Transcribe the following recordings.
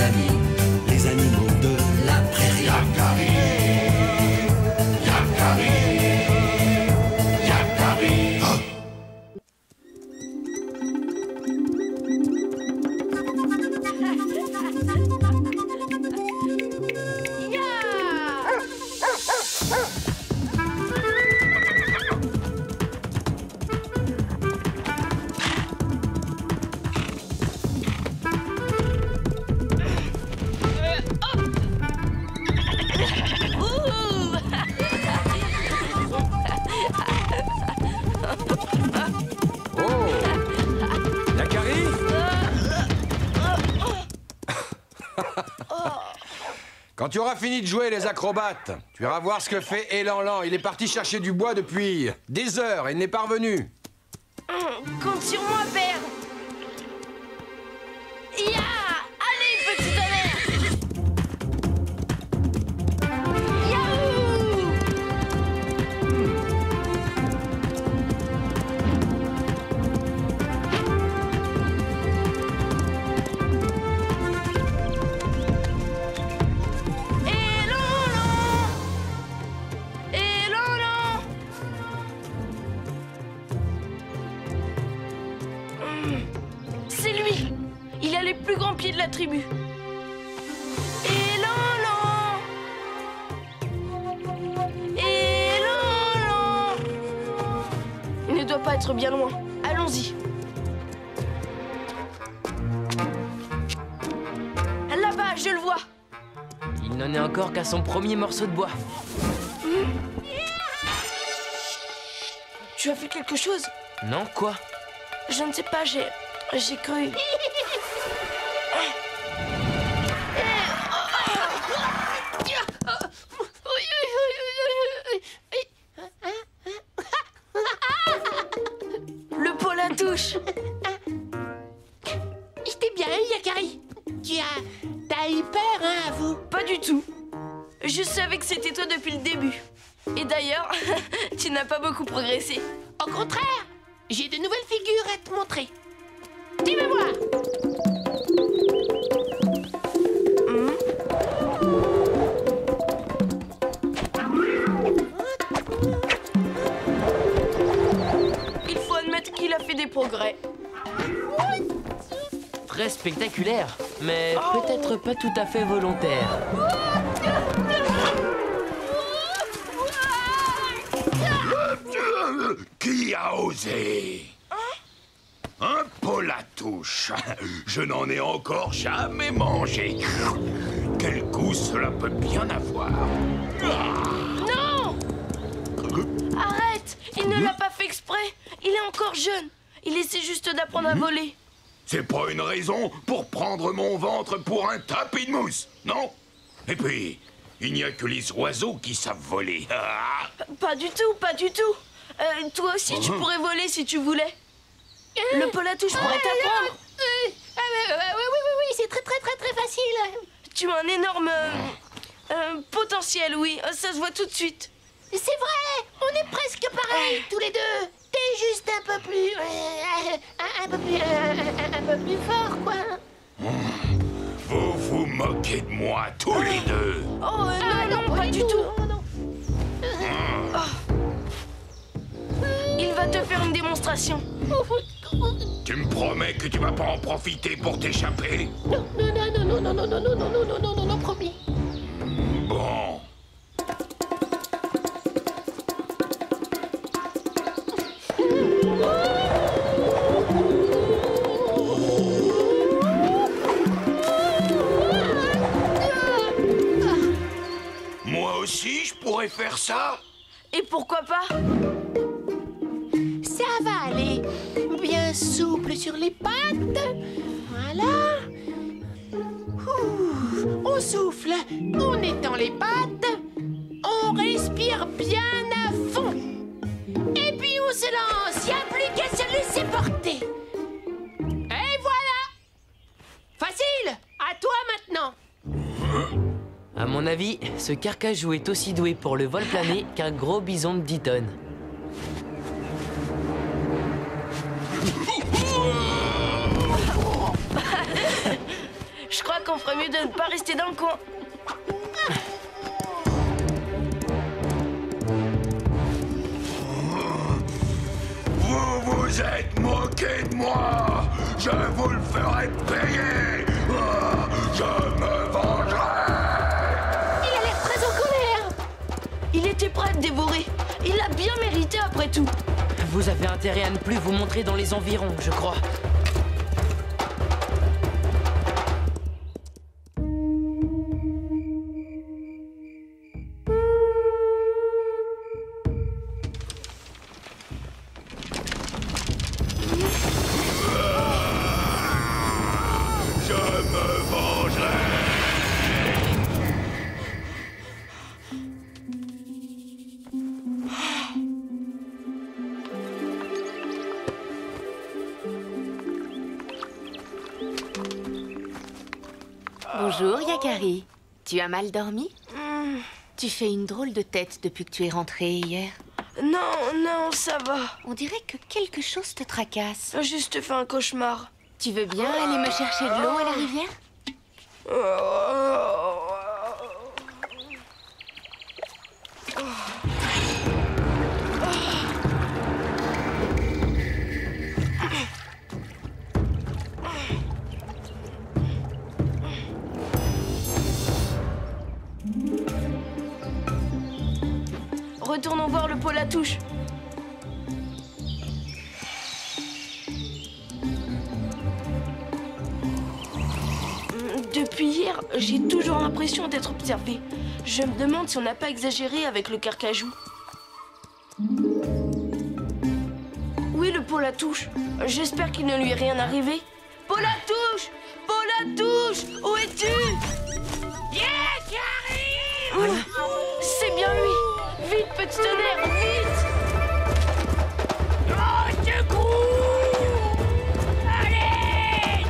ses amis, les animaux de la prairie. Yakari, Yakari, Yakari. Oh. Quand tu auras fini de jouer les acrobates, tu iras voir ce que fait Elanlan. Il est parti chercher du bois depuis des heures et il n'est pas revenu. Compte sur moi, père. Ya! Allez, petit tonnerre! Yahoo! C'est lui! Il a les plus grands pieds de la tribu. Elanlan! Elanlan! Il ne doit pas être bien loin. Allons-y. Là-bas, je le vois. Il n'en est encore qu'à son premier morceau de bois. Tu as fait quelque chose? Non, quoi? Je ne sais pas, j'ai cru. Le pot la touche. J'étais bien, Yakari. T'as eu peur, hein, avoue? Pas du tout. Je savais que c'était toi depuis le début. Et d'ailleurs, tu n'as pas beaucoup progressé. Au contraire, j'ai de nouvelles figures à te montrer. Tu vas voir. Il faut admettre qu'il a fait des progrès. Très spectaculaire, mais peut-être pas tout à fait volontaire. Qui a osé? Un pot à touche. Je n'en ai encore jamais mangé. Quel goût cela peut bien avoir. Non! Arrête! Il ne l'a pas fait exprès. Il est encore jeune. Il essaie juste d'apprendre à voler. C'est pas une raison pour prendre mon ventre pour un tapis de mousse, non? Et puis, il n'y a que les oiseaux qui savent voler. Pas du tout, pas du tout. Toi aussi, tu pourrais voler si tu voulais. Le pot à touche pourrait t'apprendre. Oui, c'est très facile. Tu as un énorme potentiel, oui. Ça se voit tout de suite. C'est vrai, on est presque pareils, tous les deux. T'es juste un peu plus... un peu plus fort, quoi. Vous vous moquez de moi, tous les deux. Oh, non, pas du tout. Non. Il va te faire une démonstration. Tu me promets que tu vas pas en profiter pour t'échapper? Non, promis. Bon. Moi aussi, je pourrais faire ça? Et pourquoi pas? Ça va aller. Bien souple sur les pattes. Voilà. Ouh. On souffle, on étend les pattes. On respire bien à fond. Et puis on se lance. Y a plus qu'à se laisser porter. Et voilà. Facile. À toi maintenant. À mon avis, ce carcajou est aussi doué pour le vol plané qu'un gros bison de 10 tonnes. Je crois qu'on ferait mieux de ne pas rester dans le coin. Vous vous êtes moqué de moi. Je vous le ferai payer. Je me vengerai. Il a l'air très en colère. Il était prêt à te dévorer. Il l'a bien mérité après tout. Vous avez intérêt à ne plus vous montrer dans les environs, je crois. Je me vengerai. Bonjour, Yakari. Tu as mal dormi? Tu fais une drôle de tête depuis que tu es rentrée hier. Non, ça va. On dirait que quelque chose te tracasse. J'ai juste fait un cauchemar. Tu veux bien aller me chercher de l'eau à la rivière? Retournons voir le pot à touche. Depuis hier, j'ai toujours l'impression d'être observé. Je me demande si on n'a pas exagéré avec le carcajou. Oui, le pot à touche. J'espère qu'il ne lui est rien arrivé. Pot à touche! Pot à touche! Où es-tu? Yakari! C'est bien lui! Vite, petit tonnerre, vite! Au secours! Allez!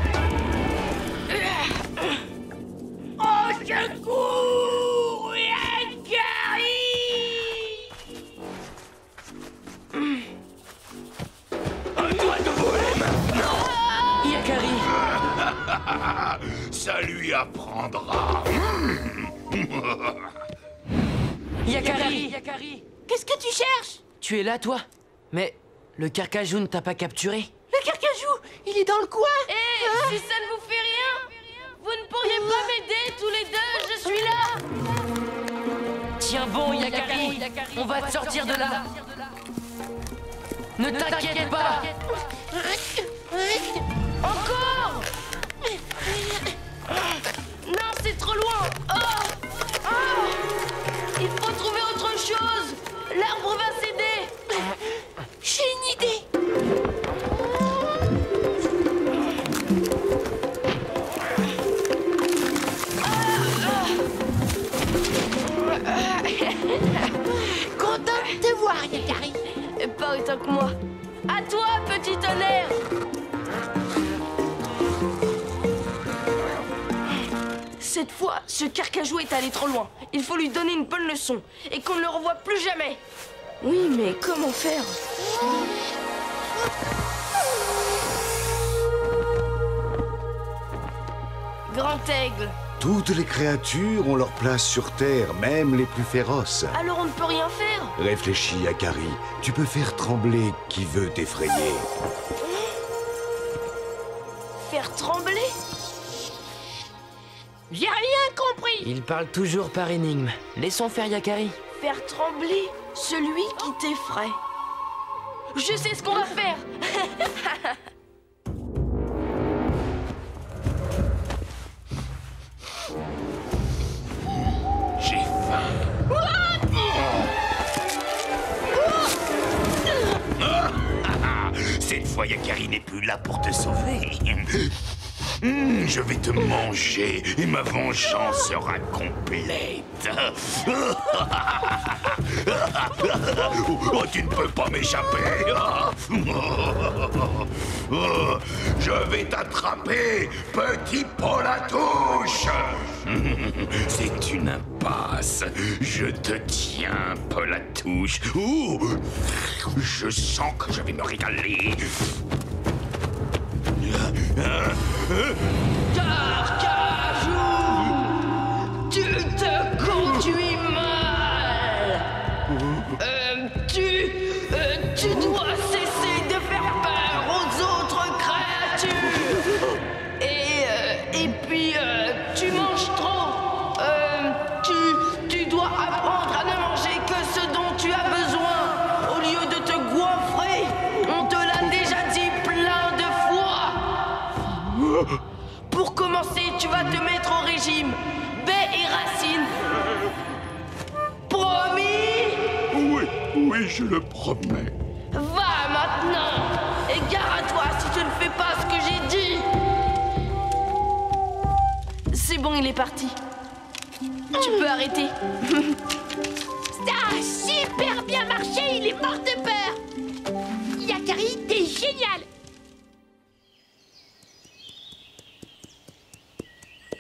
Au secours! Yakari! À toi de voler maintenant. Yakari! Ça lui apprendra. Yakari! Qu'est-ce que tu cherches? Tu es là, toi? Mais le carcajou ne t'a pas capturé? Le carcajou, il est dans le coin. Si ça ne vous fait rien, vous ne pourriez pas m'aider tous les deux, je suis là! Tiens bon, Yakari! On va te sortir de là! Ne t'inquiète pas! Encore! Non, c'est trop loin! Il faut trouver autre chose! L'arbre va céder! J'ai une idée. Content de te voir, Yakari. Pas autant que moi. À toi, petit tonnerre! Cette fois, ce carcajou est allé trop loin. Il faut lui donner une bonne leçon et qu'on ne le revoie plus jamais. Oui, mais comment faire? Grand aigle. Toutes les créatures ont leur place sur Terre, même les plus féroces. Alors on ne peut rien faire? Réfléchis, Yakari. Tu peux faire trembler qui veut t'effrayer. Faire trembler? J'ai rien compris. Il parle toujours par énigme. Laissons faire Yakari. Faire trembler celui qui t'effraie. Je sais ce qu'on va faire. J'ai faim. Cette fois, Yakari n'est plus là pour te sauver. Je vais te manger et ma vengeance sera complète. Oh, tu ne peux pas m'échapper. Je vais t'attraper, petit Paul à touche. C'est une impasse. Je te tiens, Paul à touche. Ouh, je sens que je vais me régaler. Carcajou! régime. Baies et racines. Promis? Oui, oui, je le promets. Va maintenant. Et gare à toi si tu ne fais pas ce que j'ai dit. C'est bon, il est parti. Tu peux arrêter. Ça a super bien marché, il est mort de peur. Yakari, t'es génial.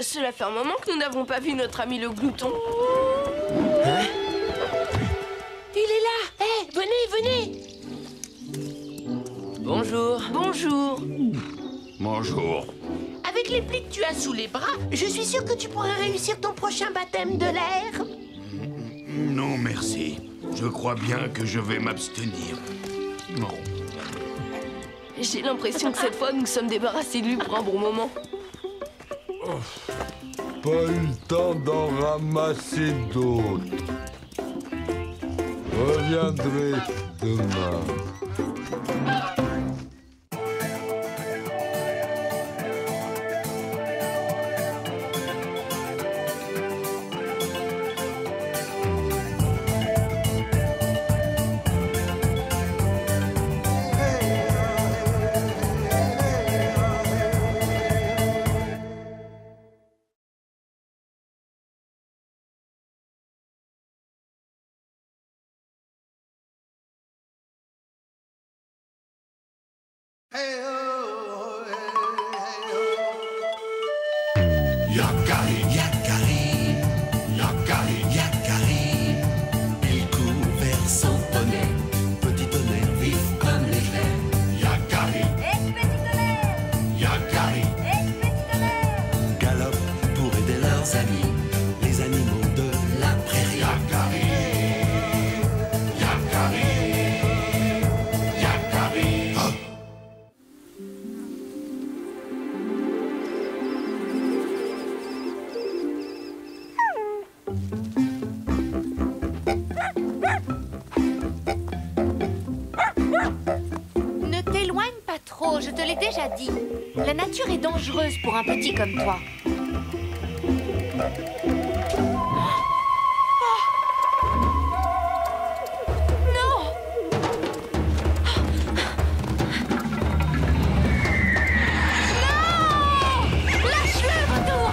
Cela fait un moment que nous n'avons pas vu notre ami le glouton. Il est là. Hé, venez, venez. Bonjour. Bonjour. Bonjour. Avec les plis que tu as sous les bras, je suis sûre que tu pourrais réussir ton prochain baptême de l'air. Non, merci. Je crois bien que je vais m'abstenir. Non. J'ai l'impression que cette fois, nous sommes débarrassés de lui pour un bon moment. Pas eu le temps d'en ramasser d'autres. Reviendrai demain. Yakari, Yakari, Yakari, Yakari. Il court vers son poney, petit tonnerre vif comme l'éclair. Yakari, Yakari, galope pour aider leurs amis, les animaux de la prairie. Yakari, Yakari, Yakari. Oh. Ne t'éloigne pas trop, je te l'ai déjà dit. La nature est dangereuse pour un petit comme toi. Non! Non! Lâche-le, retour!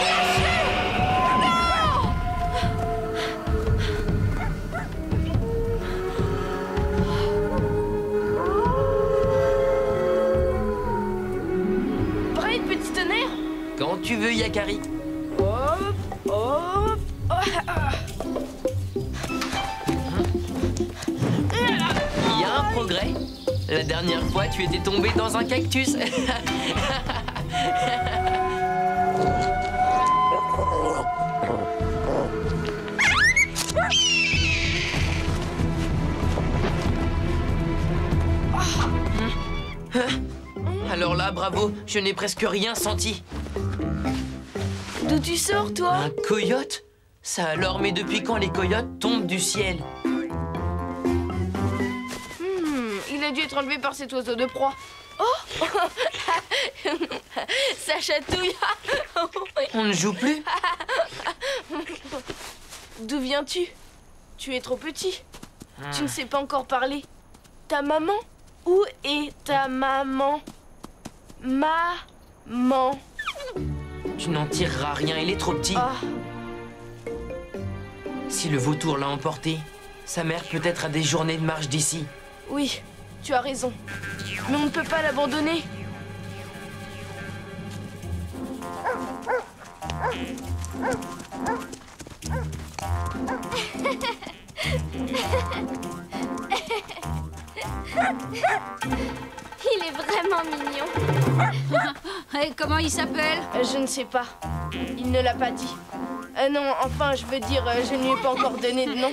Lâche-le! Non! Prêt, petit tonnerre? Quand tu veux, Yakari. Hop, hop. Il y a un progrès. La dernière fois, tu étais tombé dans un cactus. Alors là, bravo, je n'ai presque rien senti. D'où tu sors, toi? Un coyote? Ça alors, mais depuis quand les coyotes tombent du ciel? Il a dû être enlevé par cet oiseau de proie. Oh! Ça chatouille. On ne joue plus? D'où viens-tu? Tu es trop petit. Tu ne sais pas encore parler. Ta maman? Où est ta maman? Maman. Tu n'en tireras rien, il est trop petit. Ah, Si le vautour l'a emporté, sa mère peut-être a des journées de marche d'ici. oui, tu as raison. Mais on ne peut pas l'abandonner. Il est vraiment mignon. Et comment il s'appelle? Je ne sais pas. Il ne l'a pas dit. Non, enfin, je veux dire, je ne lui ai pas encore donné de nom.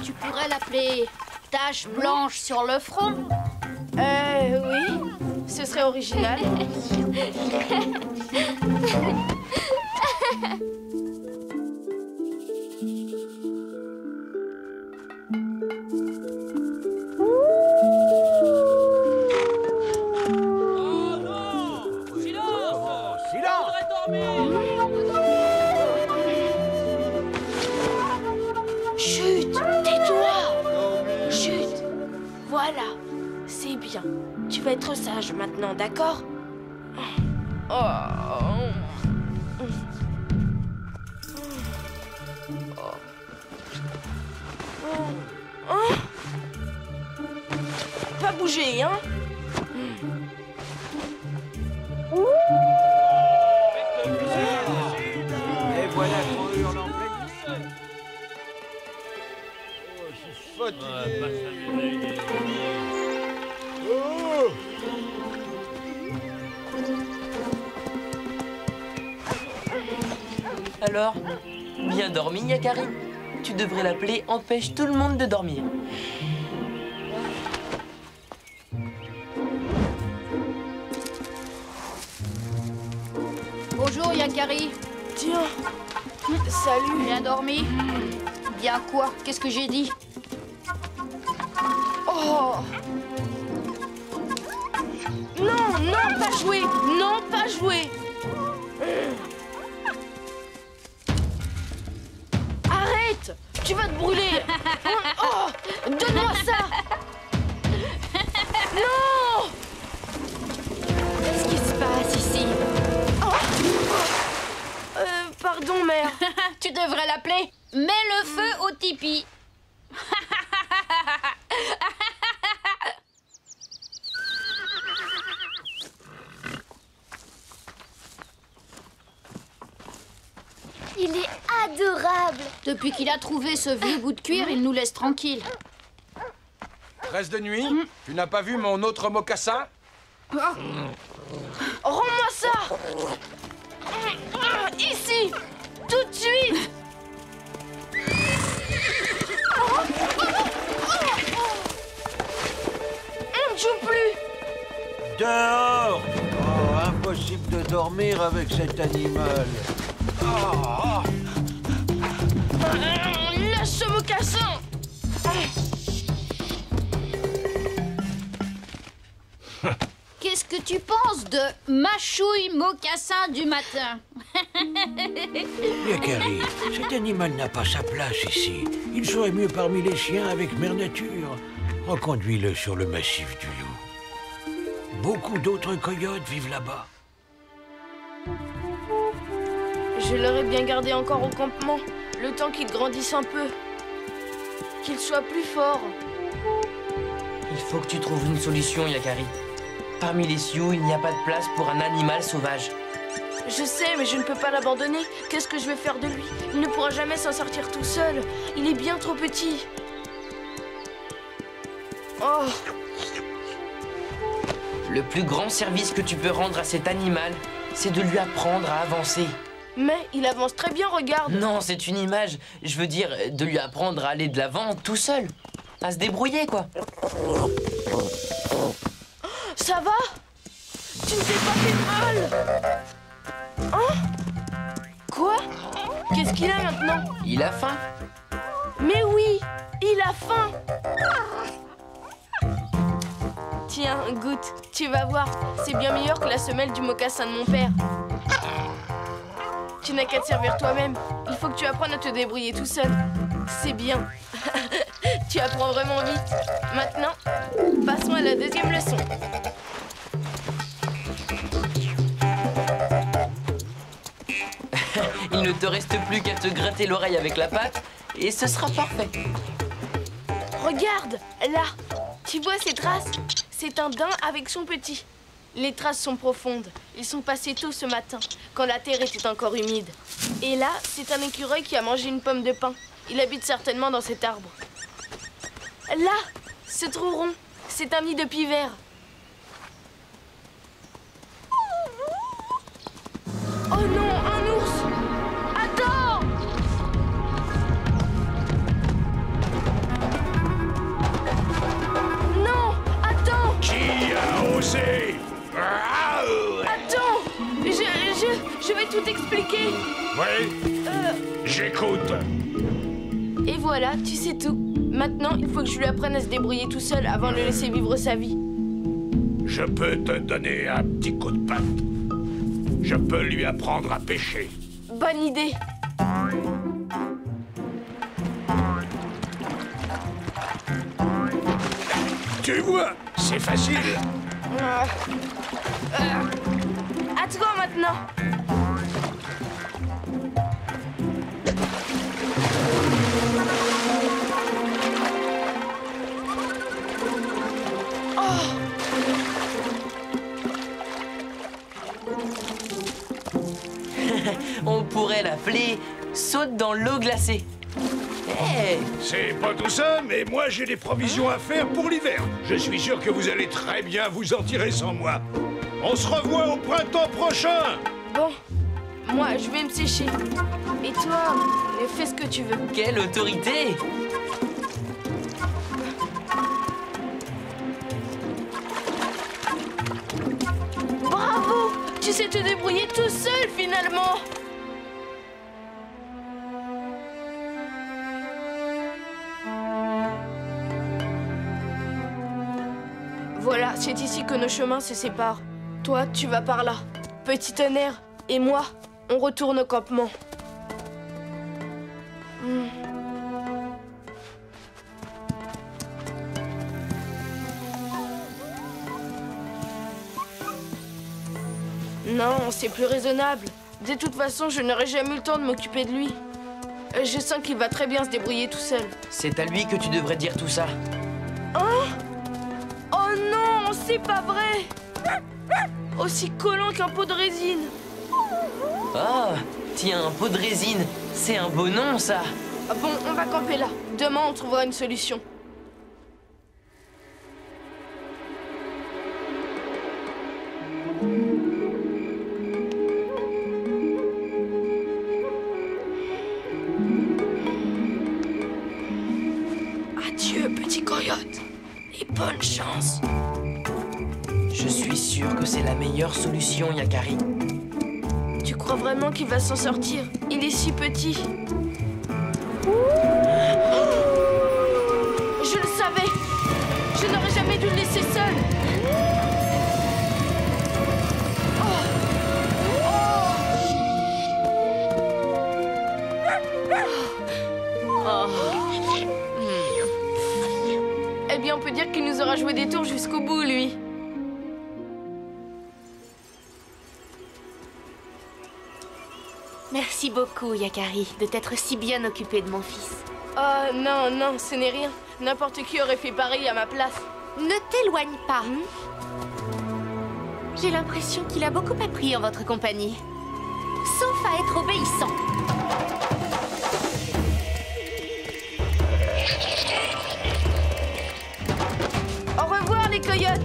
Tu pourrais l'appeler Tache blanche sur le front. Oui, ce serait original. Voilà, c'est bien. Tu vas être sage maintenant, d'accord? Oh. Pas bouger, hein? Et voilà qu'on hurle en pleine nuit. Oh, je suis fatigué. Oh! Alors, bien dormi, Yakari? Tu devrais l'appeler empêche tout le monde de dormir. Bonjour, Yakari. Tiens, salut. Bien dormi? Bien quoi? Qu'est-ce que j'ai dit? Oh! Non, non, pas jouer! Non, pas jouer! Arrête! Tu vas te brûler! Oh! Donne-moi ça! Non! Qu'est-ce qui se passe ici? Pardon, mère. Tu devrais l'appeler Mets le feu au tipi. Il est adorable. Depuis qu'il a trouvé ce vieux bout de cuir, il nous laisse tranquilles. 13 de nuit? Tu n'as pas vu mon autre mocassin? Rends-moi ça! Ici! Tout de suite! On ne joue plus! Dehors! Oh, impossible de dormir avec cet animal. Lâche ce mocassin! Qu'est-ce que tu penses de Machouille Mocassin du matin? Yakari, cet animal n'a pas sa place ici. Il serait mieux parmi les chiens avec Mère Nature. Reconduis-le sur le massif du Loup. Beaucoup d'autres coyotes vivent là-bas. Je l'aurais bien gardé encore au campement, le temps qu'il grandisse un peu. Qu'il soit plus fort. Il faut que tu trouves une solution, Yakari. Parmi les Sioux, il n'y a pas de place pour un animal sauvage. Je sais, mais je ne peux pas l'abandonner. Qu'est-ce que je vais faire de lui? Il ne pourra jamais s'en sortir tout seul. Il est bien trop petit. Oh! Le plus grand service que tu peux rendre à cet animal, c'est de lui apprendre à avancer. Mais il avance très bien, regarde. Non, c'est une image. Je veux dire, de lui apprendre à aller de l'avant tout seul. À se débrouiller, quoi. Ça va? Tu ne t'es pas fait mal? Hein? Quoi? Qu'est-ce qu'il a maintenant? Il a faim. Mais oui, il a faim. Tiens, goûte, tu vas voir. C'est bien meilleur que la semelle du mocassin de mon père. Tu n'as qu'à te servir toi-même. Il faut que tu apprennes à te débrouiller tout seul. C'est bien. Tu apprends vraiment vite. Maintenant, passons à la deuxième leçon. Il ne te reste plus qu'à te gratter l'oreille avec la patte et ce sera parfait. Regarde, là. Tu vois ces traces? C'est un daim avec son petit. Les traces sont profondes. Ils sont passés tôt ce matin, quand la terre était encore humide. Et là, c'est un écureuil qui a mangé une pomme de pin. Il habite certainement dans cet arbre. Là, ce trou rond, c'est un nid de pivert. Oh non, un ours! Attends! Non, attends! Qui a osé? Attends! Je vais tout expliquer. Oui, j'écoute. Et voilà, tu sais tout. Maintenant, il faut que je lui apprenne à se débrouiller tout seul avant de le laisser vivre sa vie. Je peux te donner un petit coup de patte. Je peux lui apprendre à pêcher. Bonne idée. Tu vois, c'est facile. À toi maintenant. On pourrait l'appeler saute dans l'eau glacée. Hey! C'est pas tout ça, mais moi j'ai des provisions à faire pour l'hiver. Je suis sûr que vous allez très bien vous en tirer sans moi. On se revoit au printemps prochain. Bon, moi je vais me sécher. Et toi, fais ce que tu veux. Quelle autorité! Bravo! Tu sais te débrouiller tout seul finalement. Voilà, c'est ici que nos chemins se séparent. Toi, tu vas par là. Petit tonnerre, et moi, on retourne au campement. Non, c'est plus raisonnable. De toute façon, je n'aurai jamais eu le temps de m'occuper de lui. Je sens qu'il va très bien se débrouiller tout seul. C'est à lui que tu devrais dire tout ça. Hein? Oh non, c'est pas vrai! Aussi collant qu'un pot de résine. Oh, tiens, un pot de résine. C'est un beau nom, ça. Bon, on va camper là. Demain, on trouvera une solution. Adieu, petit coyote. Et bonne chance. Je suis sûr que c'est la meilleure solution, Yakari. Tu crois vraiment qu'il va s'en sortir? Il est si petit. Je le savais. Je n'aurais jamais dû le laisser seul. Eh bien, on peut dire qu'il nous aura joué des tours jusqu'au bout, lui. Merci beaucoup, Yakari, de t'être si bien occupé de mon fils. Oh non, non, ce n'est rien. N'importe qui aurait fait pareil à ma place. Ne t'éloigne pas. J'ai l'impression qu'il a beaucoup appris en votre compagnie. Sauf à être obéissant. Au revoir, les coyotes.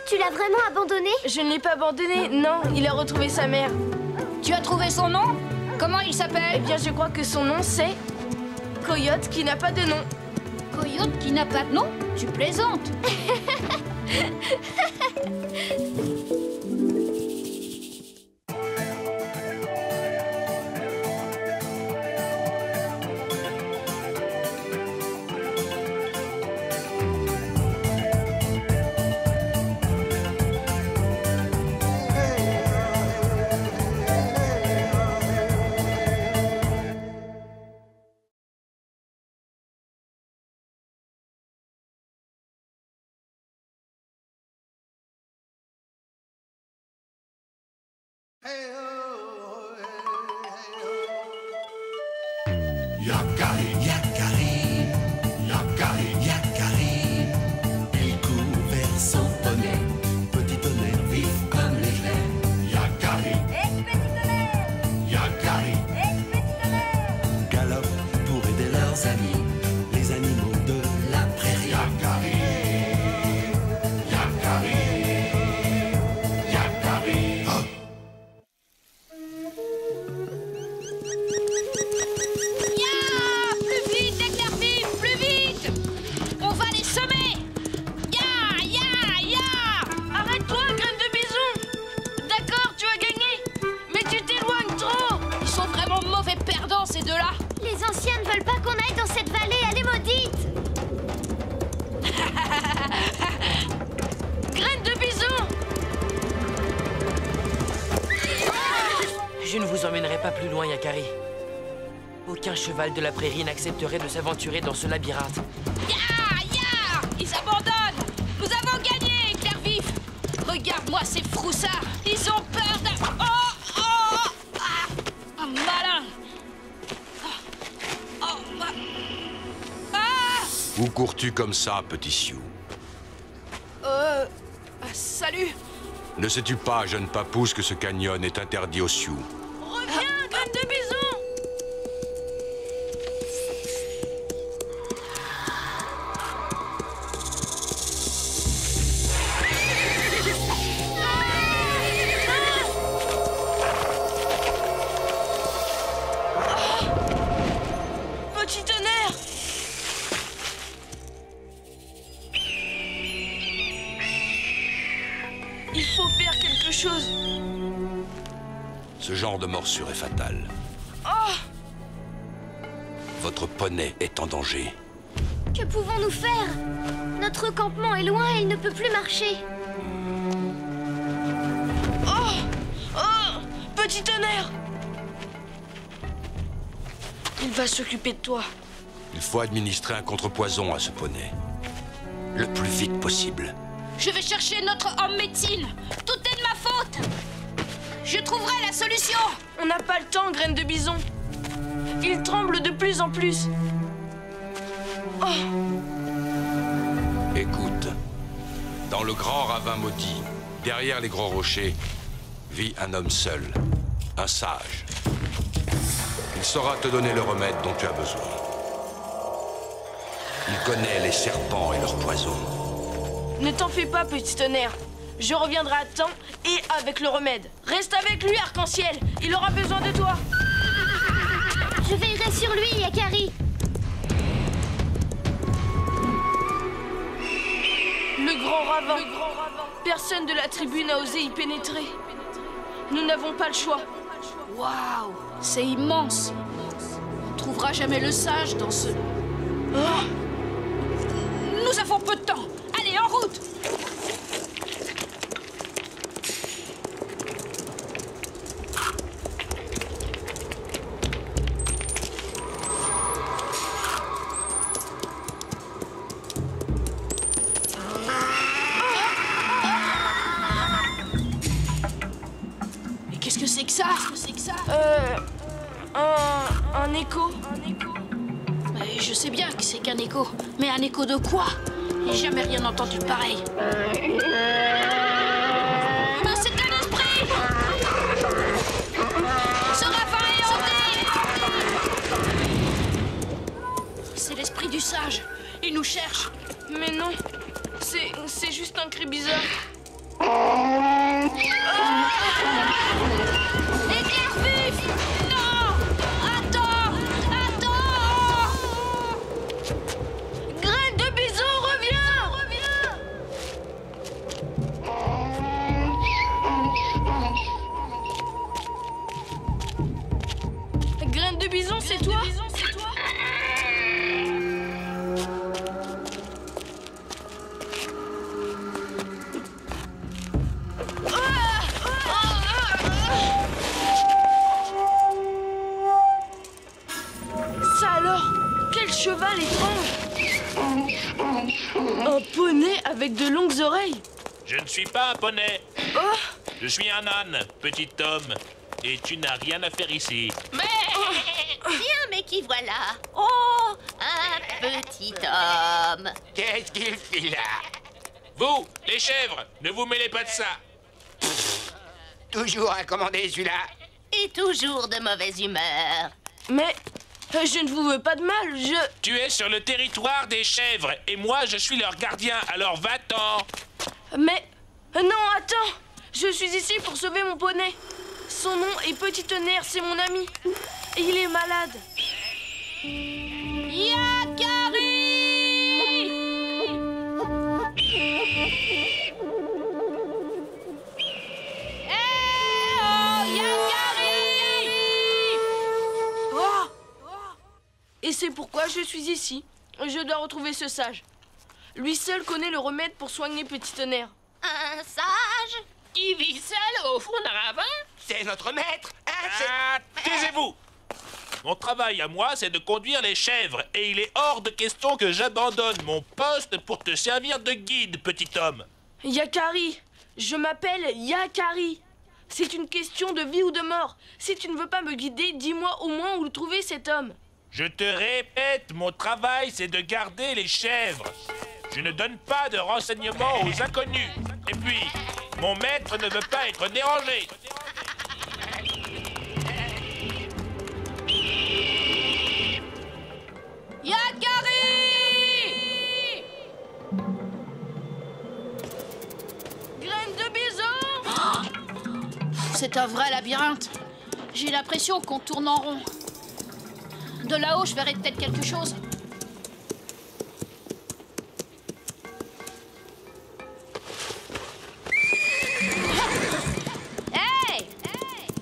Tu l'as vraiment abandonné? Je ne l'ai pas abandonné, non, il a retrouvé sa mère. Tu as trouvé son nom? Comment il s'appelle? Eh bien, je crois que son nom, c'est... Coyote qui n'a pas de nom. Coyote qui n'a pas de nom? Tu plaisantes. Yakari, Yakari, Yakari, Yakari. Il court vers son poney, petit tonnerre vif comme l'éclair. Yakari, petit tonnerre, Yakari, petit tonnerre. Galope pour aider leurs amis, les animaux de la prairie. Yakari, Yakari, Yakari. Oh. Ces deux-là. Les anciens ne veulent pas qu'on aille dans cette vallée, elle est maudite. Graine de bison. Je ne vous emmènerai pas plus loin, Yakari. Aucun cheval de la prairie n'accepterait de s'aventurer dans ce labyrinthe. Ya! Ils abandonnent! Nous avons gagné, Clair Vif! Regarde-moi ces froussards! Ils ont peur d'un... Oh! Oh! Ah! Un malin! Oh! Ah! Où cours-tu comme ça, petit Sioux? Salut! Ne sais-tu pas, jeune papousse, que ce canyon est interdit aux Sioux? Reviens, graine de bison! Petit tonnerre! Il faut faire quelque chose. Ce genre de morsure est fatale. Oh! Votre poney est en danger. Que pouvons-nous faire? Notre campement est loin et il ne peut plus marcher. Oh! Oh! Petit tonnerre! Il va s'occuper de toi. Il faut administrer un contrepoison à ce poney. Le plus vite possible. Je vais chercher notre homme médecine. Tout est de ma faute. Je trouverai la solution. On n'a pas le temps, graine de bison. Il tremble de plus en plus. Oh! Écoute, dans le grand ravin maudit, derrière les gros rochers, vit un homme seul, un sage. Il saura te donner le remède dont tu as besoin. Il connaît les serpents et leurs poisons. Ne t'en fais pas, petit tonnerre. Je reviendrai à temps et avec le remède. Reste avec lui, Arc-en-Ciel. Il aura besoin de toi. Je veillerai sur lui, Yakari. Le grand ravin. Personne de la tribu n'a osé y pénétrer. Nous n'avons pas le choix. Waouh, c'est immense. On ne trouvera jamais le sage dans ce... Oh. Nous avons peu de temps. Allez, en route! Mais qu'est-ce que c'est que ça? Un écho. Mais je sais bien que c'est qu'un écho. Mais un écho de quoi? J'ai jamais rien entendu de pareil. Ah, c'est un esprit! Ce ravin est hanté! C'est l'esprit du sage. Il nous cherche. Mais non, c'est juste un cri bizarre. Éclair vif! Non! Attends! Attends! Graine de bison, reviens! Graine de bison, c'est toi? Ça alors? Quel cheval étrange! Un poney avec de longues oreilles? Je ne suis pas un poney. Oh! Je suis un âne, petit homme. Et tu n'as rien à faire ici. Tiens, mais qui voilà? Oh, un petit homme. Qu'est-ce qu'il fait là? Vous, les chèvres, ne vous mêlez pas de ça. Toujours à commander celui-là. Et toujours de mauvaise humeur. Mais je ne vous veux pas de mal, Tu es sur le territoire des chèvres, et moi je suis leur gardien, alors va-t'en. Mais... non, attends! Je suis ici pour sauver mon poney. Son nom est Petit Tonnerre, c'est mon ami. Et il est malade. Yakari! Et c'est pourquoi je suis ici. Je dois retrouver ce sage. Lui seul connaît le remède pour soigner Petit Tonnerre. Un sage? Qui vit seul au fond d'un ravin? C'est notre maître, Taisez-vous! Mon travail à moi, c'est de conduire les chèvres, et il est hors de question que j'abandonne mon poste pour te servir de guide, petit homme. Yakari, je m'appelle Yakari. C'est une question de vie ou de mort. Si tu ne veux pas me guider, dis-moi au moins où trouver cet homme. Je te répète, mon travail, c'est de garder les chèvres. Je ne donne pas de renseignements aux inconnus. Et puis, mon maître ne veut pas être dérangé. Yakari! Graine de bison! C'est un vrai labyrinthe. J'ai l'impression qu'on tourne en rond. De là-haut, je verrai peut-être quelque chose. Hey!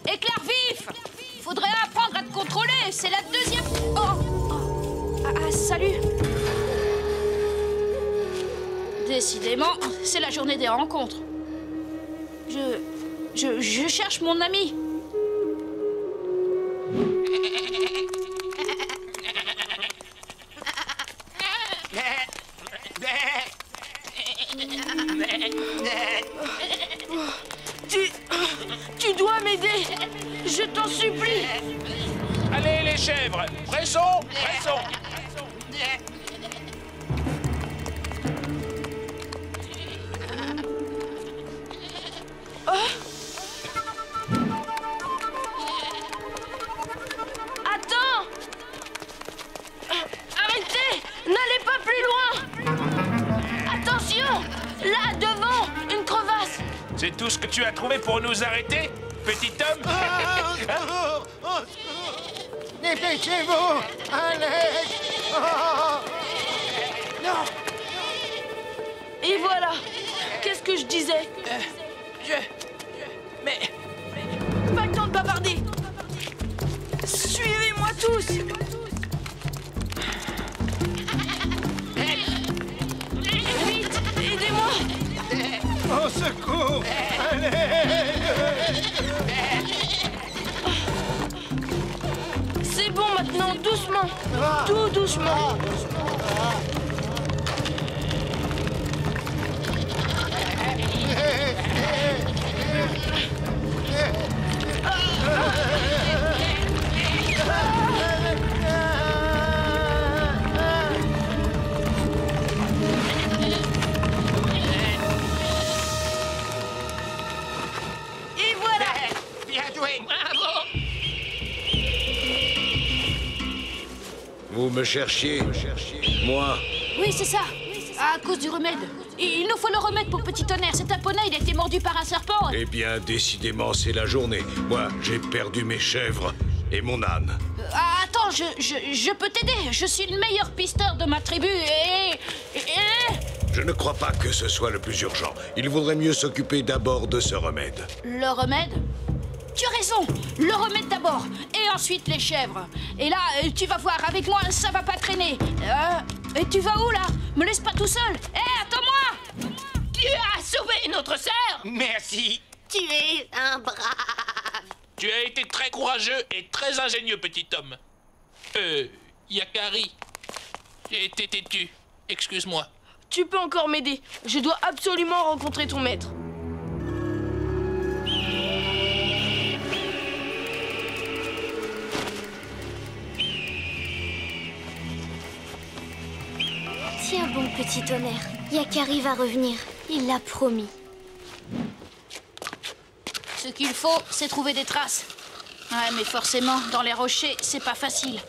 Éclair vif! Faudrait apprendre à te contrôler, c'est la deuxième... salut! Décidément, c'est la journée des rencontres. Je cherche mon ami. Tu dois m'aider. Je t'en supplie. Allez, les chèvres, pressons, pressons. Attends! Arrêtez! N'allez pas plus loin! Attention! Là, devant! Une crevasse! C'est tout ce que tu as trouvé pour nous arrêter, petit homme? Dépêchez-vous! Allez! Non! Et voilà! Qu'est-ce que je disais? Mais... Pas le temps de bavarder! Suivez-moi tous! Vite! Aidez-moi! Au secours! Allez! C'est bon maintenant, doucement! Tout doucement! Et voilà! Bien joué! Bravo! Vous me cherchiez? Moi? Oui, c'est ça. À cause du remède. Il nous faut le remède pour Petit Tonnerre. C'est un poney, il a été mordu par un serpent. Eh bien, décidément, c'est la journée. Moi, j'ai perdu mes chèvres et mon âne. Attends, je peux t'aider. Je suis le meilleur pisteur de ma tribu et... Je ne crois pas que ce soit le plus urgent. Il vaudrait mieux s'occuper d'abord de ce remède. Le remède? Tu as raison. Le remède d'abord. Et ensuite les chèvres. Et là, tu vas voir, avec moi, ça va pas traîner. Et tu vas où, là? Me laisse pas tout seul. Hé, attends-moi! Tu as sauvé notre sœur! Merci! Tu es un brave. Tu as été très courageux et très ingénieux, petit homme. Yakari, j'ai été têtu. Excuse-moi. Tu peux encore m'aider. Je dois absolument rencontrer ton maître. Tiens bon, Petit Tonnerre. Yakari va revenir. Il l'a promis. Ce qu'il faut, c'est trouver des traces. Ouais, mais forcément, dans les rochers, c'est pas facile.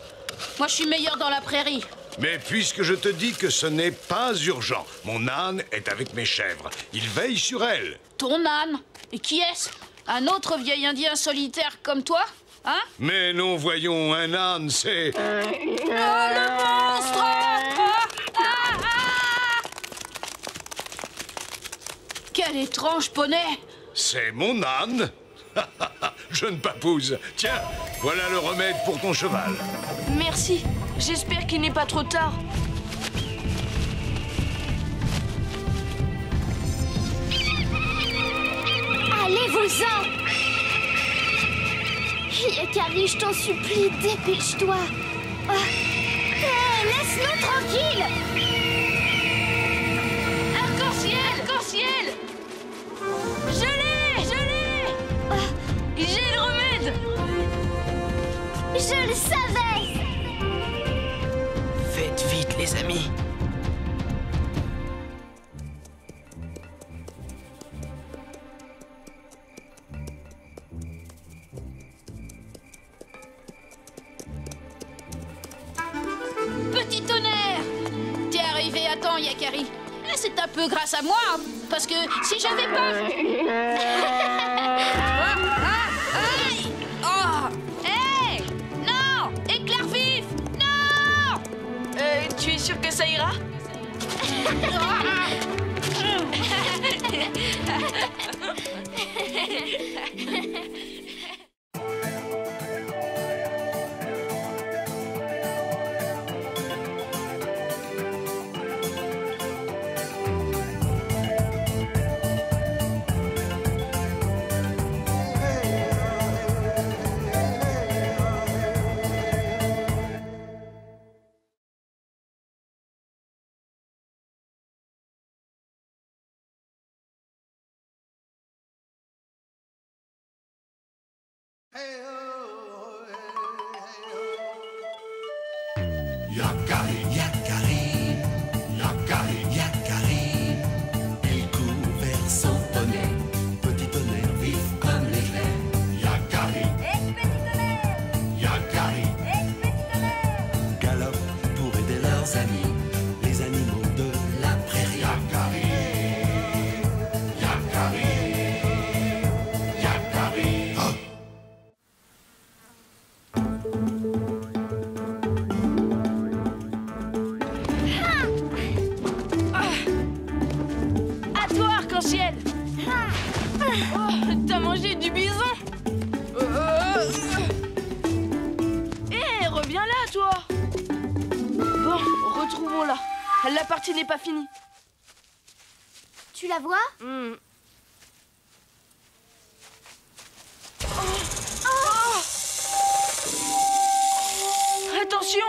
Moi, je suis meilleur dans la prairie. Mais puisque je te dis que ce n'est pas urgent, mon âne est avec mes chèvres. Il veille sur elles. Ton âne? Et qui est-ce? Un autre vieil indien solitaire comme toi? Hein? Mais non, voyons, un âne, c'est... le monstre! Quel étrange poney! C'est mon âne. Je ne papouse. Tiens, voilà le remède pour ton cheval. Merci. J'espère qu'il n'est pas trop tard. Allez-vous-en! Yakari, je t'en supplie, dépêche-toi. Hey, laisse-nous tranquille. Arc-en-ciel! Arc-en-ciel! Je l'ai! J'ai le remède! Je le savais! Faites vite, les amis. Petit tonnerre! T'es arrivé à temps, Yakari. C'est un peu grâce à moi, parce que si j'avais pas... Aïe! Oh! Hé! Non! Éclair vif! Non! Tu es sûr que ça ira? Yakari, Yakari, Yakari, Yakari. Il court vers son poney, petit tonnerre vif comme l'éclair. Yakari, petit tonnerre, Yakari, petit tonnerre. Galope pour aider leurs amis, les animaux de la prairie. Yakari, Yakari, Yakari. Oh. À toi, Arc-en-ciel! Oh, t'as mangé du bison? Hé, reviens là, toi! Bon, retrouvons-la. La partie n'est pas finie. Tu la vois? Attention!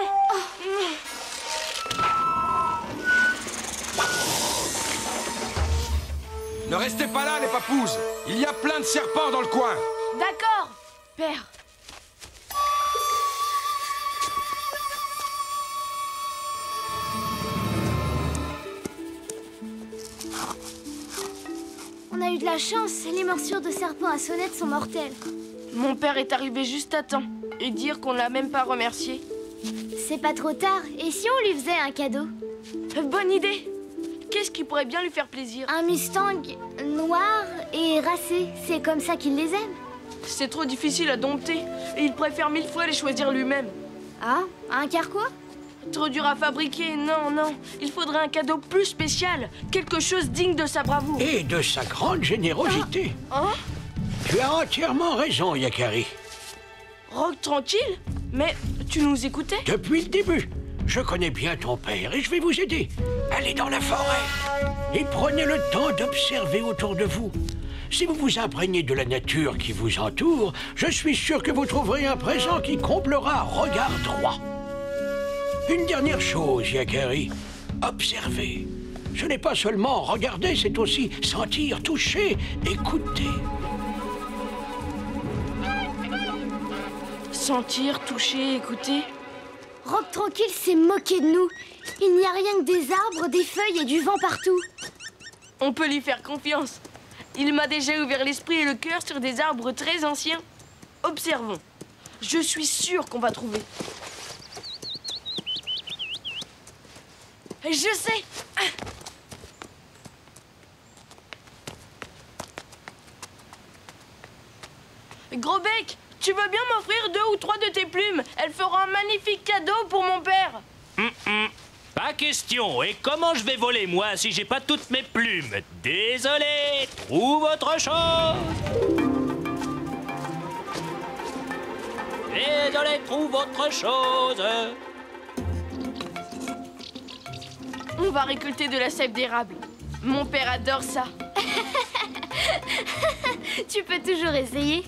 Ne restez pas là, les papouses. Il y a plein de serpents dans le coin. D'accord, père. On a eu de la chance, les morsures de serpent à sonnette sont mortelles. Mon père est arrivé juste à temps. Et dire qu'on l'a même pas remercié. C'est pas trop tard, et si on lui faisait un cadeau? Bonne idée. Qu'est-ce qui pourrait bien lui faire plaisir? Un Mustang noir et racé, c'est comme ça qu'il les aime. C'est trop difficile à dompter. Et il préfère 1000 fois les choisir lui-même. Ah, un carquois? Trop dur à fabriquer, non, non. Il faudrait un cadeau plus spécial. Quelque chose digne de sa bravoure. Et de sa grande générosité. Hein? Tu as entièrement raison, Yakari. Rock tranquille? Mais tu nous écoutais? Depuis le début. Je connais bien ton père et je vais vous aider. Allez dans la forêt et prenez le temps d'observer autour de vous. Si vous vous imprégnez de la nature qui vous entoure, je suis sûr que vous trouverez un présent qui comblera regard droit. Une dernière chose, Yakari. Observez. Ce n'est pas seulement regarder, c'est aussi sentir, toucher, écouter. Sentir, toucher, écouter. Rock tranquille s'est moqué de nous. Il n'y a rien que des arbres, des feuilles et du vent partout. On peut lui faire confiance. Il m'a déjà ouvert l'esprit et le cœur sur des arbres très anciens. Observons. Je suis sûr qu'on va trouver. Je sais. Gros bec, tu veux bien m'offrir 2 ou 3 de tes plumes? Elle fera un magnifique cadeau pour mon père. Pas question. Et comment je vais voler, moi, si j'ai pas toutes mes plumes? Désolé. Trouve autre chose. Désolé, trouve autre chose. On va récolter de la sève d'érable. Mon père adore ça. Tu peux toujours essayer.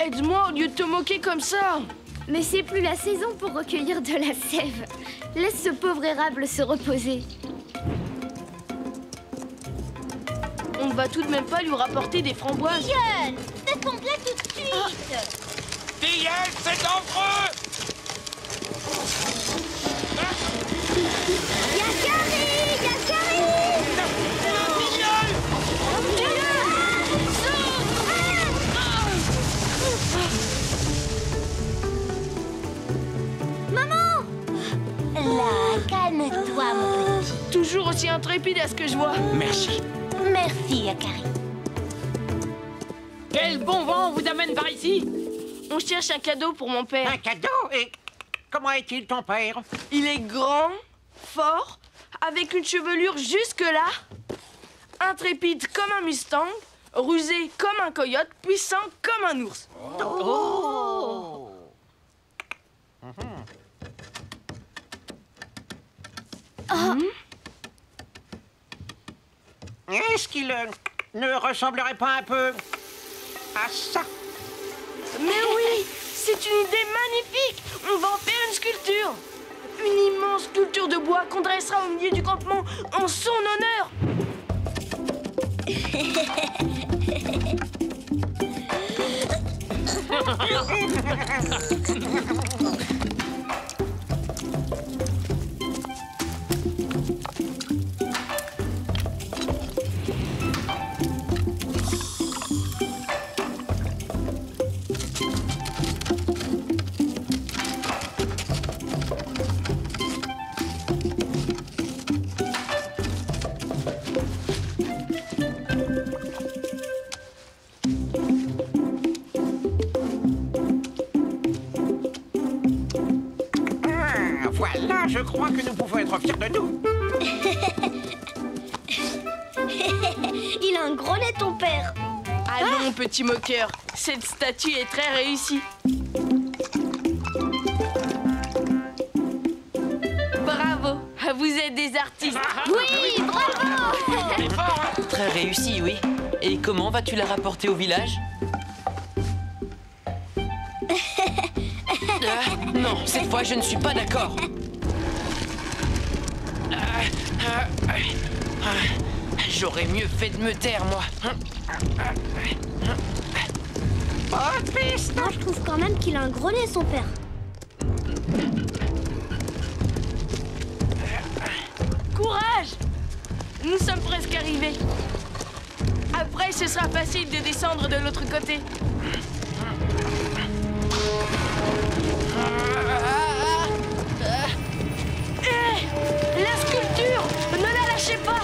Aide-moi au lieu de te moquer comme ça. Mais c'est plus la saison pour recueillir de la sève. Laisse ce pauvre érable se reposer. On ne va tout de même pas lui rapporter des framboises. Tilleul, fais ton bien tout de suite. Tilleul, c'est dangereux. Yakari, Yakari. Maman! Là, calme-toi, mon petit. Toujours aussi intrépide à ce que je vois. Merci. Merci, Yakari. Quel bon vent vous amène par ici? On cherche un cadeau pour mon père. Un cadeau? Et comment est-il ton père? Il est grand, fort, avec une chevelure jusque-là, intrépide comme un Mustang, rusé comme un coyote, puissant comme un ours. Oh. Est-ce qu'il ne ressemblerait pas un peu à ça? Mais oui, c'est une idée magnifique. On va en faire une sculpture. Une immense sculpture de bois qu'on dressera au milieu du campement en son honneur. Voilà, je crois que nous pouvons être fiers de nous. Il a un gros nez, ton père. Allons, petit moqueur. Cette statue est très réussie. Bravo, vous êtes des artistes. Oui, bravo. Très réussi, oui. Et comment vas-tu la rapporter au village? Non, cette fois, je ne suis pas d'accord. J'aurais mieux fait de me taire, moi. Moi, je trouve quand même qu'il a un gros nez, son père. Courage! Nous sommes presque arrivés. Après, ce sera facile de descendre de l'autre côté. La sculpture! Ne la lâchez pas!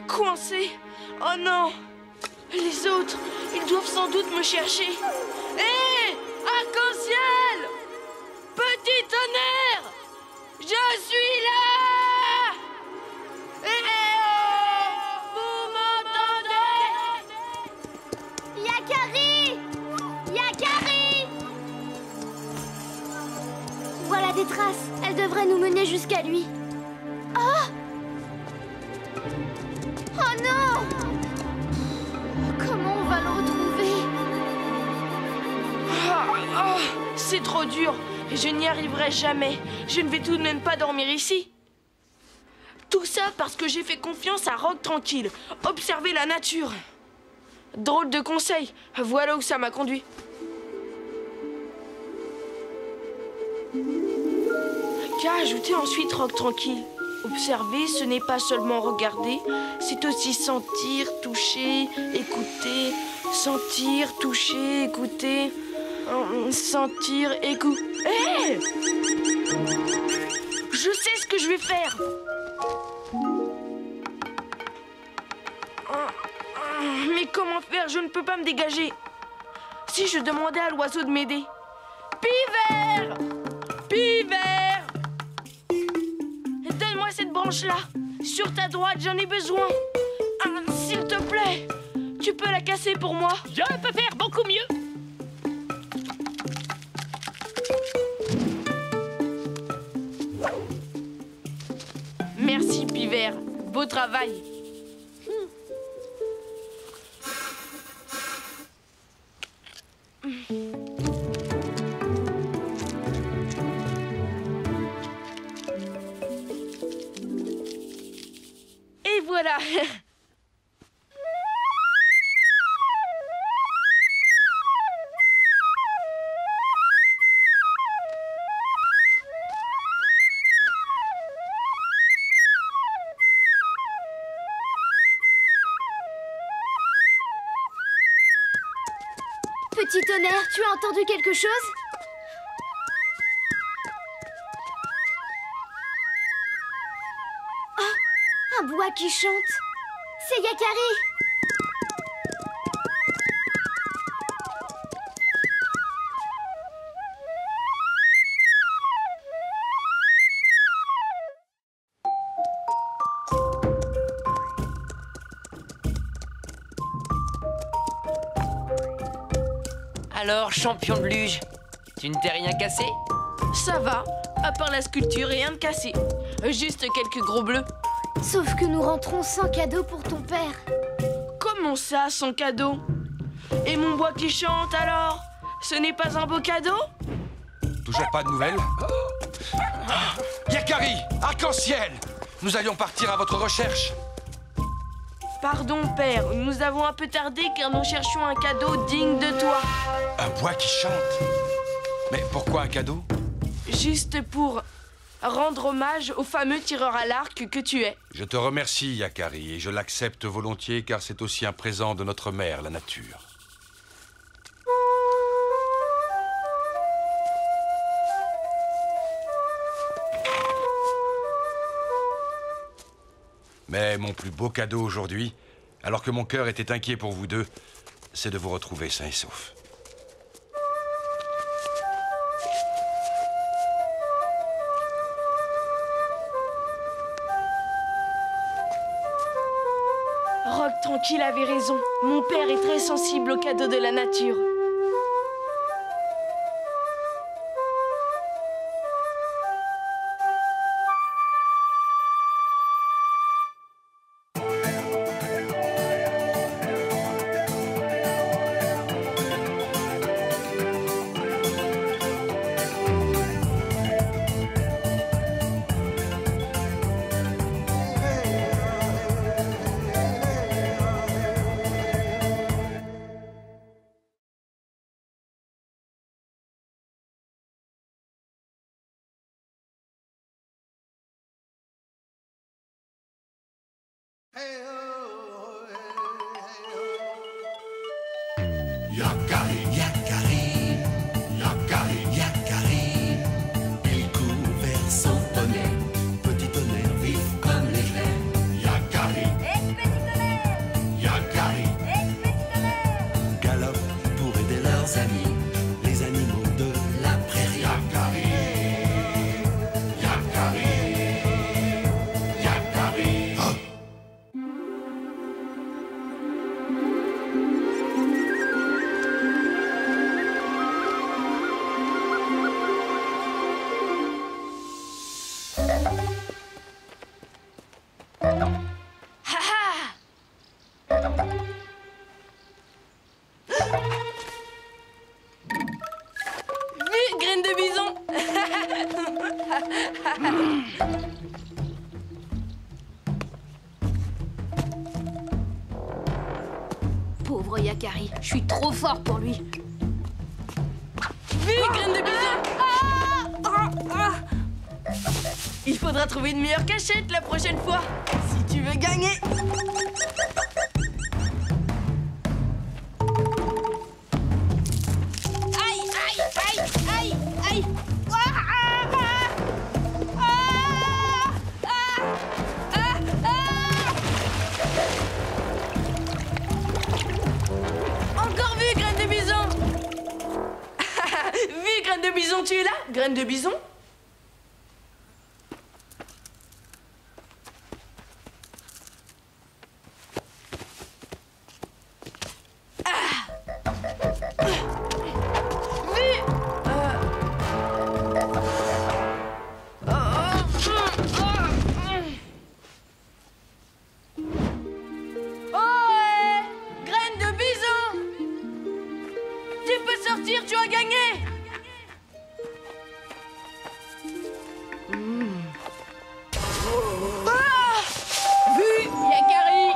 Coincé. Oh non. Les autres, ils doivent sans doute me chercher. Hé, arc-en-ciel! Petit tonnerre! Je suis là! Vous m'entendez? Yakari! Yakari! Voilà des traces. Elles devraient nous mener jusqu'à lui. Oh! Oh non! Comment on va le retrouver? C'est trop dur. Je n'y arriverai jamais. Je ne vais tout de même pas dormir ici. Tout ça parce que j'ai fait confiance à Rock Tranquille. Observer la nature. Drôle de conseil. Voilà où ça m'a conduit. Qu'a ajouté ensuite Rock Tranquille. Observer, ce n'est pas seulement regarder, c'est aussi sentir, toucher, écouter. Sentir, toucher, écouter. Sentir, écouter. Hé! Je sais ce que je vais faire. Mais comment faire? Je ne peux pas me dégager. Si je demandais à l'oiseau de m'aider. Pivert! Pivert! Donne-moi cette branche-là. Sur ta droite, j'en ai besoin. S'il te plaît, tu peux la casser pour moi? Je peux faire beaucoup mieux. Merci, Pivert. Beau travail. Et voilà. Petit tonnerre, tu as entendu quelque chose? Oh, un bois qui chante. C'est Yakari. Alors, champion de luge, tu ne t'es rien cassé? Ça va, à part la sculpture, rien de cassé. Juste quelques gros bleus. Sauf que nous rentrons sans cadeau pour ton père. Comment ça, sans cadeau? Et mon bois qui chante alors? Ce n'est pas un beau cadeau? Toujours pas de nouvelles? Yakari! Arc-en-ciel! Nous allions partir à votre recherche. Pardon, père, nous avons un peu tardé car nous cherchions un cadeau digne de toi. Un bois qui chante? Mais pourquoi un cadeau? Juste pour rendre hommage au fameux tireur à l'arc que tu es. Je te remercie, Yakari, et je l'accepte volontiers car c'est aussi un présent de notre mère, la nature. Mais mon plus beau cadeau aujourd'hui, alors que mon cœur était inquiet pour vous deux, c'est de vous retrouver sains et saufs. Rock Tranquille avait raison. Mon père est très sensible aux cadeaux de la nature. Yakari, Yakari, Yakari, Yakari. Il court vers son poney, petit tonnerre vif comme l'éclair. Yakari, Yakari, galope pour aider leurs amis, les animaux de la prairie. Yakari, Yakari, Yakari. Oh. pauvre Yakari. Je suis trop fort pour lui. Vite, graine de bison! Il faudra trouver une meilleure cachette la prochaine fois, si tu veux gagner. Aïe, aïe, aïe, aïe, aïe. Encore vu, graine de bison! Vu, graine de bison, tu es là? Graine de bison? Tu as gagné! Ah! Vu, Yakari.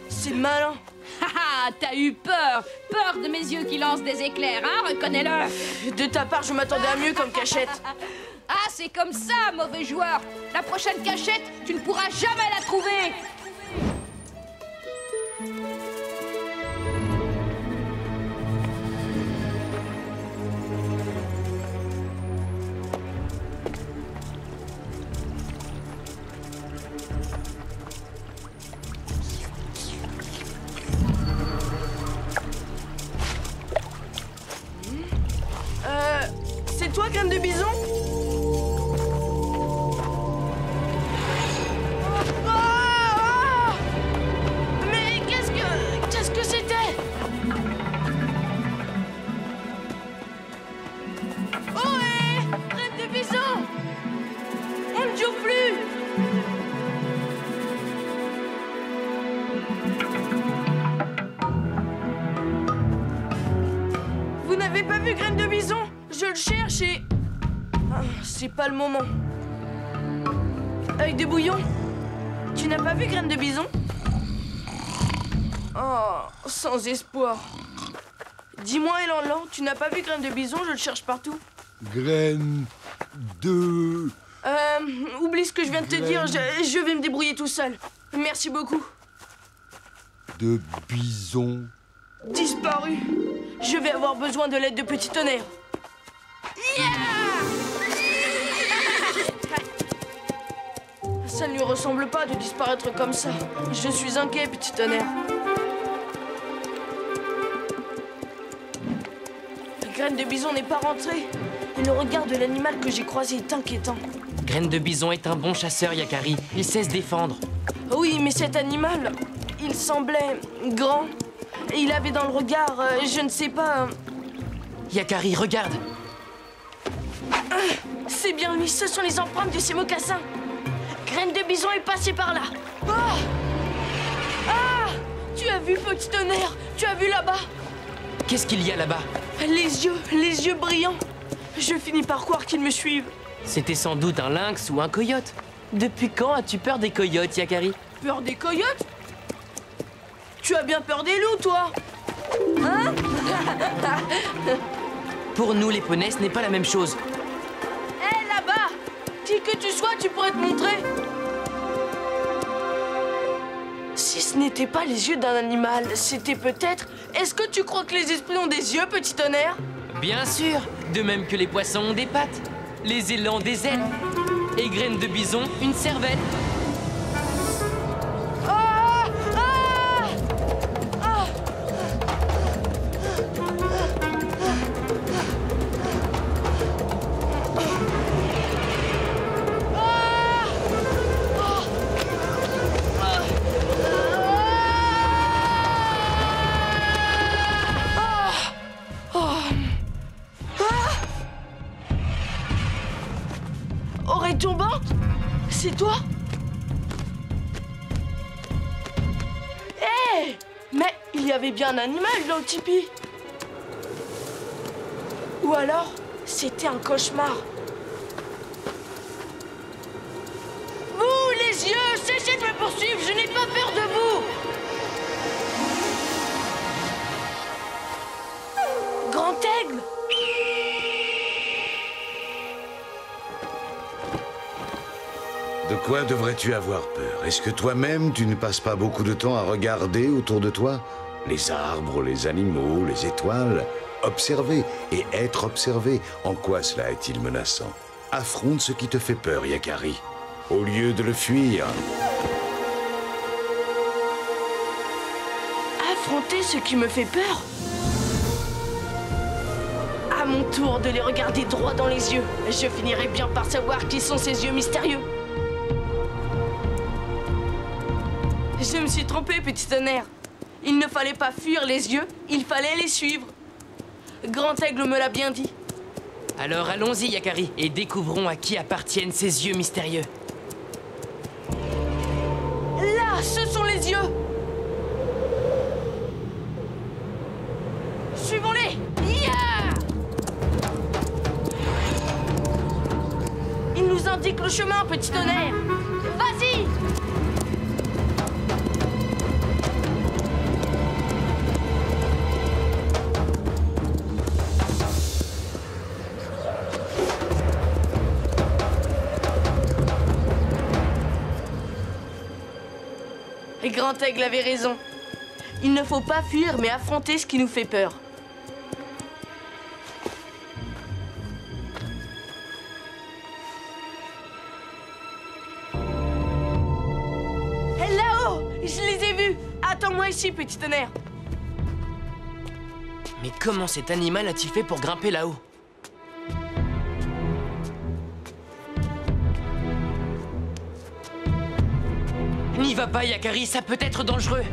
C'est malin. T'as eu peur. Peur de mes yeux qui lancent des éclairs, hein? Reconnais-le. De ta part, je m'attendais à mieux comme cachette. Ah, c'est comme ça, mauvais joueur. La prochaine cachette, tu ne pourras jamais la trouver. C'est toi, graine de bison? Mais qu'est-ce que c'était? Ohé! Graine de bison! On ne joue plus! Vous n'avez pas vu graine de bison? Je le cherche et... Ah, c'est pas le moment. Œil de bouillon, tu n'as pas vu graine de bison? Oh, sans espoir. Dis-moi, Elan, tu n'as pas vu graine de bison? Je le cherche partout. Graine de... Oublie ce que je viens de te dire, je vais me débrouiller tout seul. Merci beaucoup. De bison. Disparu. Je vais avoir besoin de l'aide de Petit Tonnerre. Ça ne lui ressemble pas de disparaître comme ça. Je suis inquiet, Petit Tonnerre. La graine de bison n'est pas rentrée. Et le regard de l'animal que j'ai croisé est inquiétant. Graine de bison est un bon chasseur, Yakari. Il sait se défendre. Oui, mais cet animal, il semblait grand. Et il avait dans le regard, je ne sais pas... Yakari, regarde. C'est bien lui, ce sont les empreintes de ses mocassins. Graine de bison est passée par là. Ah! Ah! Tu as vu, Petit Tonnerre? Tu as vu là-bas? Qu'est-ce qu'il y a là-bas? Les yeux brillants. Je finis par croire qu'ils me suivent. C'était sans doute un lynx ou un coyote. Depuis quand as-tu peur des coyotes, Yakari? Peur des coyotes? Tu as bien peur des loups, toi? Hein? Pour nous, les poneys, ce n'est pas la même chose. Hé, là-bas! Qui que tu sois, tu pourrais te montrer. Si ce n'était pas les yeux d'un animal, c'était peut-être... Est-ce que tu crois que les esprits ont des yeux, Petit Tonnerre? Bien sûr, de même que les poissons ont des pattes, les élans des ailes, et graines de bison, une cervelle. Oreille tombante? C'est toi? Hé! Mais il y avait bien un animal dans le tipi. Ou alors, c'était un cauchemar. Vous, les yeux, cessez de me poursuivre, je n'ai pas peur de vous! De quoi devrais-tu avoir peur? Est-ce que toi-même, tu ne passes pas beaucoup de temps à regarder autour de toi? Les arbres, les animaux, les étoiles. Observer et être observé. En quoi cela est-il menaçant? Affronte ce qui te fait peur, Yakari, au lieu de le fuir. Affronter ce qui me fait peur? À mon tour de les regarder droit dans les yeux. Je finirai bien par savoir qui sont ces yeux mystérieux. Je me suis trompée, petit tonnerre. Il ne fallait pas fuir les yeux, il fallait les suivre. Grand Aigle me l'a bien dit. Alors allons-y, Yakari, et découvrons à qui appartiennent ces yeux mystérieux. Là, ce sont les yeux. Suivons-les. Yeah! Il nous indique le chemin, petit tonnerre. Vas-y! Grand Aigle avait raison. Il ne faut pas fuir, mais affronter ce qui nous fait peur. Là-haut! Je les ai vus! Attends-moi ici, petit tonnerre. Mais comment cet animal a-t-il fait pour grimper là-haut? N'y va pas, Yakari, ça peut être dangereux.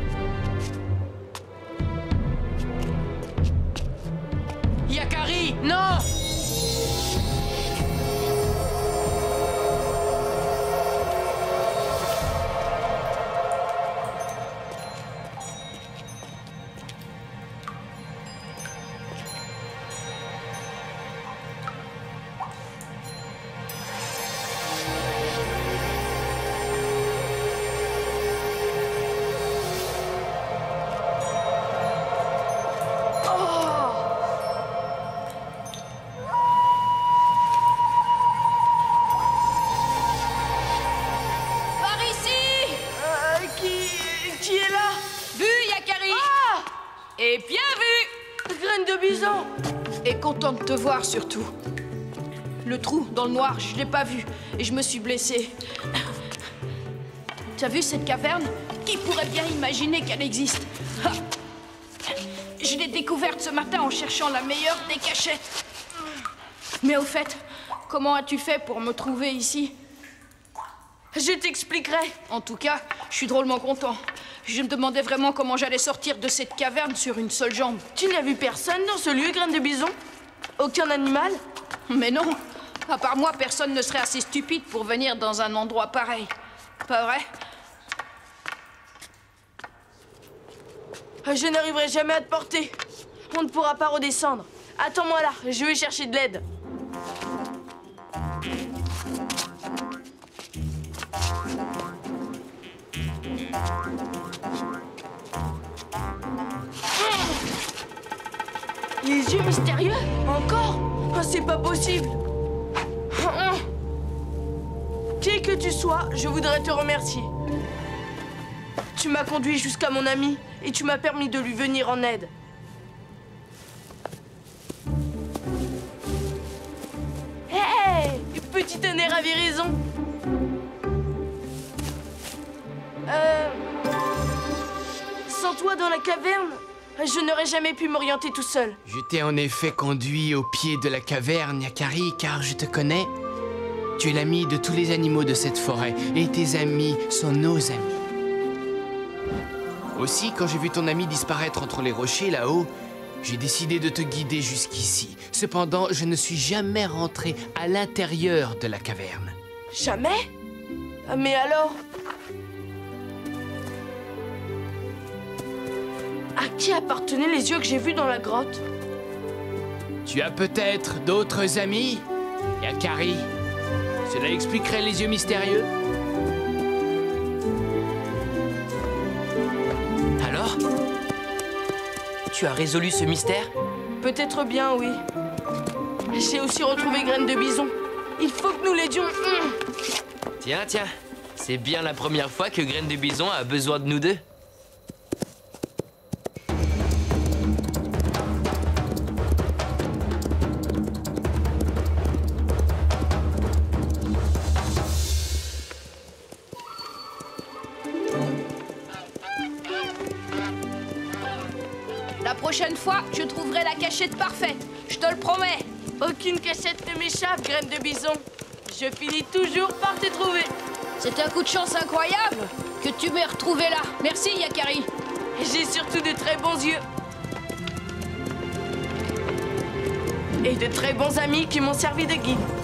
Yakari, non! Et bien vu! Graine de bison! Et content de te voir, surtout. Le trou dans le noir, je l'ai pas vu. Et je me suis blessée. Tu as vu cette caverne? Qui pourrait bien imaginer qu'elle existe? Ha! Je l'ai découverte ce matin en cherchant la meilleure des cachettes. Mais au fait, comment as-tu fait pour me trouver ici? Je t'expliquerai. En tout cas, je suis drôlement content. Je me demandais vraiment comment j'allais sortir de cette caverne sur une seule jambe. Tu n'as vu personne dans ce lieu, Graine de bison? Aucun animal? Mais non. À part moi, personne ne serait assez stupide pour venir dans un endroit pareil. Pas vrai? Je n'arriverai jamais à te porter. On ne pourra pas redescendre. Attends-moi là, je vais chercher de l'aide. Les yeux mystérieux? Encore? Oh, c'est pas possible. Qui que tu sois, je voudrais te remercier. Tu m'as conduit jusqu'à mon ami et tu m'as permis de lui venir en aide. Hé! Petit tonnerre avait raison. Sans toi dans la caverne, je n'aurais jamais pu m'orienter tout seul. Je t'ai en effet conduit au pied de la caverne, Yakari, car je te connais. Tu es l'ami de tous les animaux de cette forêt, et tes amis sont nos amis. Aussi, quand j'ai vu ton ami disparaître entre les rochers là-haut, j'ai décidé de te guider jusqu'ici. Cependant, je ne suis jamais rentré à l'intérieur de la caverne. Jamais? Mais alors? À qui appartenaient les yeux que j'ai vus dans la grotte? Tu as peut-être d'autres amis, Yakari? Cela expliquerait les yeux mystérieux. Alors? Tu as résolu ce mystère? Peut-être bien, oui. J'ai aussi retrouvé Graine de bison. Il faut que nous l'aidions. Tiens, tiens. C'est bien la première fois que Graine de Bison a besoin de nous deux. La prochaine fois, je trouverai la cachette parfaite. Je te le promets. Aucune cachette ne m'échappe, Graine de Bison. Je finis toujours par te trouver. C'est un coup de chance incroyable que tu m'aies retrouvé là. Merci, Yakari. J'ai surtout de très bons yeux. Et de très bons amis qui m'ont servi de guide.